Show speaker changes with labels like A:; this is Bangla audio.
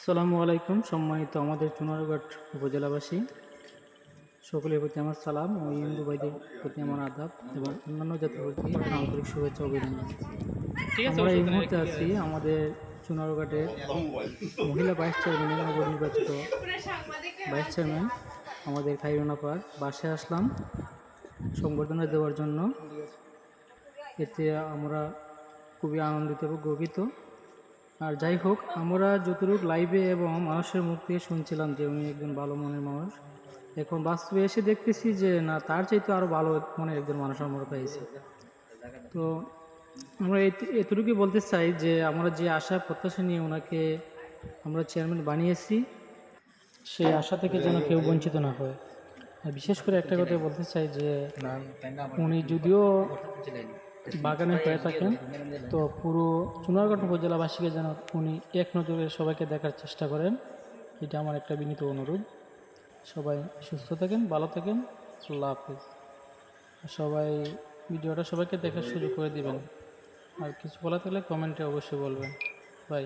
A: আসসালামু আলাইকুম। সম্মানিত আমাদের চুনারঘাট উপজেলাবাসী সকলের প্রতি আমার সালাম ও হিন্দু ভাইদের প্রতি আমার আদাব এবং অন্যান্য জাতির প্রতি আন্তরিক শুভেচ্ছা অভিনন্দন। আমরা এই মুহূর্তে আছি আমাদের চুনারঘাটের মহিলা ভাইস চেয়ারম্যানের নবনির্বাচিত ভাইস চেয়ারম্যান আমাদের খাইরুনাপার বাসায় আসলাম সংবর্ধনা দেওয়ার জন্য। এতে আমরা খুবই আনন্দিত এবং গর্বিত। আর যাই হোক, আমরা যতটুকু লাইভে এবং মানুষের মুখ থেকে শুনছিলাম যে উনি একজন ভালো মনের মানুষ, এখন বাস্তবে এসে দেখতেছি যে না, তার চাইতে আরও ভালো মনের একজন মানুষ আমরা পেয়েছি। তো আমরা এতটুকুই বলতে চাই যে আমরা যে আশা প্রত্যাশা নিয়ে ওনাকে আমরা চেয়ারম্যান বানিয়েছি, সেই আশা থেকে যেন কেউ বঞ্চিত না হয়। আর বিশেষ করে একটা কথা বলতে চাই যে উনি যদিও বাগানে হয়ে থাকেন, তো পুরো চুনারঘাট উপজেলাবাসীকে যেন উনি এক নজরে সবাইকে দেখার চেষ্টা করেন, এটা আমার একটা বিনীত অনুরোধ। সবাই সুস্থ থাকেন, ভালো থাকেন, আল্লাহ হাফিজ। সবাই ভিডিওটা সবাইকে দেখার সুযোগ করে দিবেন। আর কিছু বলা থাকলে কমেন্টে অবশ্যই বলবেন। বাই।